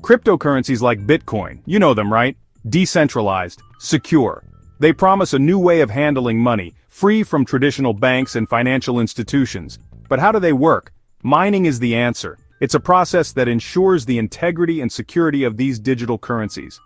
Cryptocurrencies like Bitcoin, you know them, right? Decentralized, secure. They promise a new way of handling money, free from traditional banks and financial institutions. But how do they work? Mining is the answer. It's a process that ensures the integrity and security of these digital currencies.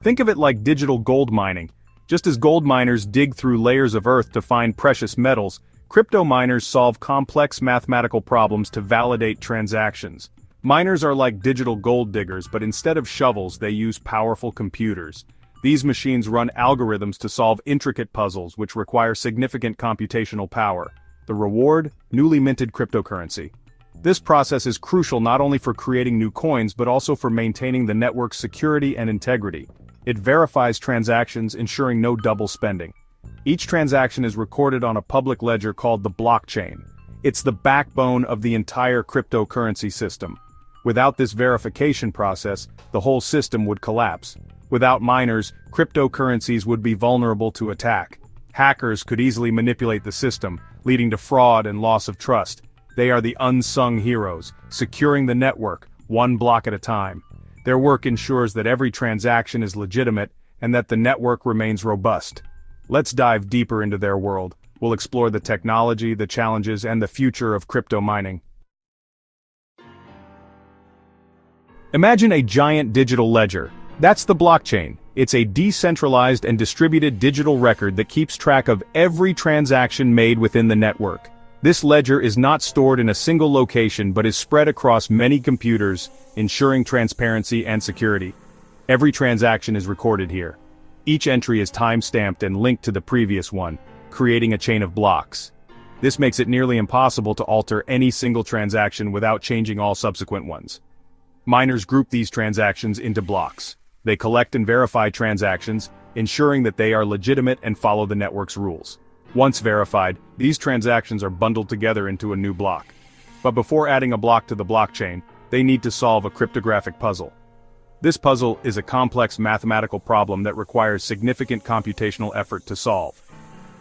Think of it like digital gold mining. Just as gold miners dig through layers of earth to find precious metals, crypto miners solve complex mathematical problems to validate transactions. Miners are like digital gold diggers, but instead of shovels, they use powerful computers. These machines run algorithms to solve intricate puzzles, which require significant computational power. The reward? Newly minted cryptocurrency. This process is crucial not only for creating new coins but also for maintaining the network's security and integrity. It verifies transactions, ensuring no double spending. Each transaction is recorded on a public ledger called the blockchain. It's the backbone of the entire cryptocurrency system. Without this verification process, the whole system would collapse. Without miners, cryptocurrencies would be vulnerable to attack. Hackers could easily manipulate the system, leading to fraud and loss of trust. They are the unsung heroes, securing the network, one block at a time. Their work ensures that every transaction is legitimate and that the network remains robust. Let's dive deeper into their world. We'll explore the technology, the challenges, and the future of crypto mining. Imagine a giant digital ledger. That's the blockchain. It's a decentralized and distributed digital record that keeps track of every transaction made within the network. This ledger is not stored in a single location but is spread across many computers, ensuring transparency and security. Every transaction is recorded here. Each entry is time-stamped and linked to the previous one, creating a chain of blocks. This makes it nearly impossible to alter any single transaction without changing all subsequent ones. Miners group these transactions into blocks. They collect and verify transactions, ensuring that they are legitimate and follow the network's rules. Once verified, these transactions are bundled together into a new block. But before adding a block to the blockchain, they need to solve a cryptographic puzzle. This puzzle is a complex mathematical problem that requires significant computational effort to solve.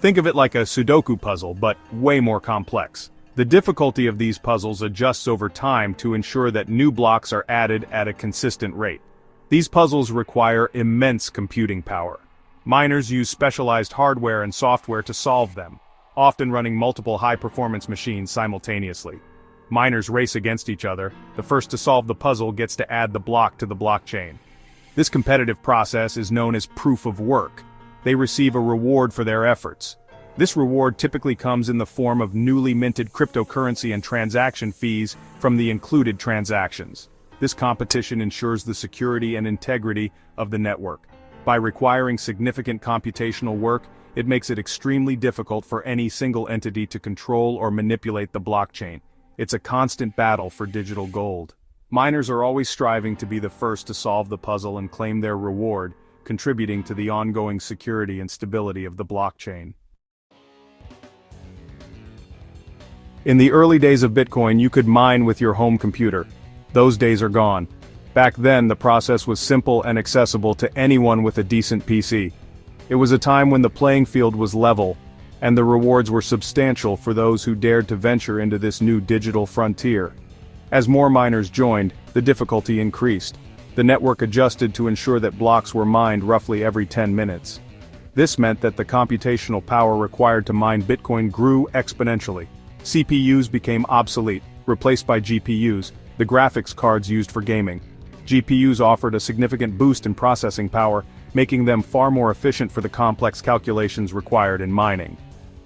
Think of it like a Sudoku puzzle, but way more complex. The difficulty of these puzzles adjusts over time to ensure that new blocks are added at a consistent rate. These puzzles require immense computing power. Miners use specialized hardware and software to solve them, often running multiple high-performance machines simultaneously. Miners race against each other. The first to solve the puzzle gets to add the block to the blockchain. This competitive process is known as proof of work. They receive a reward for their efforts. This reward typically comes in the form of newly minted cryptocurrency and transaction fees from the included transactions. This competition ensures the security and integrity of the network. By requiring significant computational work, it makes it extremely difficult for any single entity to control or manipulate the blockchain. It's a constant battle for digital gold. Miners are always striving to be the first to solve the puzzle and claim their reward, contributing to the ongoing security and stability of the blockchain. In the early days of Bitcoin, you could mine with your home computer. Those days are gone. Back then, the process was simple and accessible to anyone with a decent PC. It was a time when the playing field was level, and the rewards were substantial for those who dared to venture into this new digital frontier. As more miners joined, the difficulty increased. The network adjusted to ensure that blocks were mined roughly every 10 minutes. This meant that the computational power required to mine Bitcoin grew exponentially. CPUs became obsolete, replaced by GPUs, the graphics cards used for gaming. GPUs offered a significant boost in processing power, making them far more efficient for the complex calculations required in mining.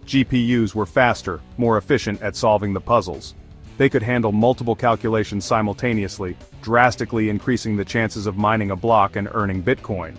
GPUs were faster, more efficient at solving the puzzles. They could handle multiple calculations simultaneously, drastically increasing the chances of mining a block and earning Bitcoin.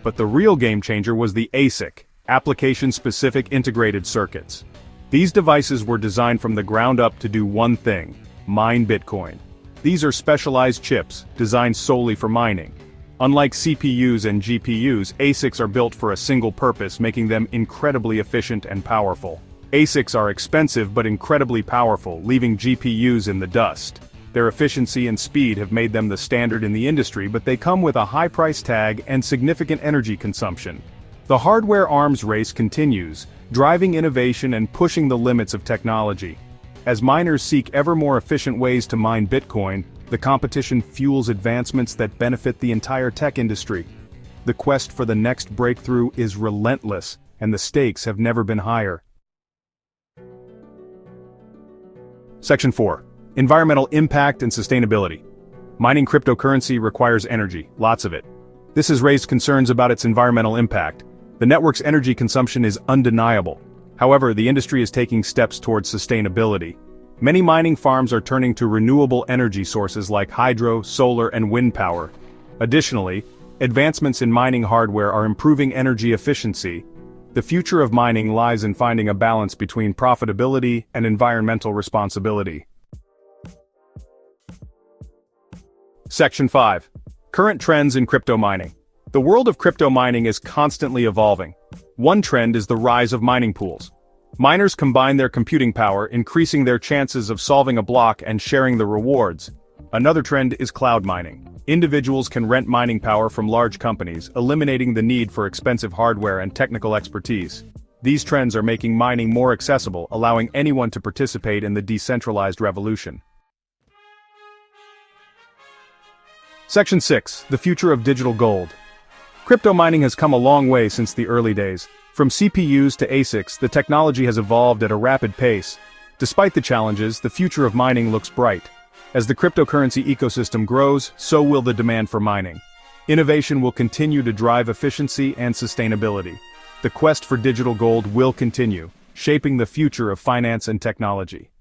But the real game changer was the ASIC, application-specific integrated circuits. These devices were designed from the ground up to do one thing: mine Bitcoin. These are specialized chips, designed solely for mining. Unlike CPUs and GPUs, ASICs are built for a single purpose, making them incredibly efficient and powerful. ASICs are expensive but incredibly powerful, leaving GPUs in the dust. Their efficiency and speed have made them the standard in the industry, but they come with a high price tag and significant energy consumption. The hardware arms race continues, driving innovation and pushing the limits of technology. As miners seek ever more efficient ways to mine Bitcoin, The competition fuels advancements that benefit the entire tech industry. The quest for the next breakthrough is relentless, and the stakes have never been higher. Section 4. Environmental impact and sustainability. Mining cryptocurrency requires energy, lots of it. This has raised concerns about its environmental impact. The network's energy consumption is undeniable. However, the industry is taking steps towards sustainability. Many mining farms are turning to renewable energy sources like hydro, solar, and wind power. Additionally, advancements in mining hardware are improving energy efficiency. The future of mining lies in finding a balance between profitability and environmental responsibility. Section 5. Current trends in crypto mining. The world of crypto mining is constantly evolving. One trend is the rise of mining pools. Miners combine their computing power, increasing their chances of solving a block and sharing the rewards. Another trend is cloud mining. Individuals can rent mining power from large companies, eliminating the need for expensive hardware and technical expertise. These trends are making mining more accessible, allowing anyone to participate in the decentralized revolution. Section 6. The future of digital gold. Crypto mining has come a long way since the early days. From CPUs to ASICs, the technology has evolved at a rapid pace. Despite the challenges, the future of mining looks bright. As the cryptocurrency ecosystem grows, so will the demand for mining. Innovation will continue to drive efficiency and sustainability. The quest for digital gold will continue, shaping the future of finance and technology.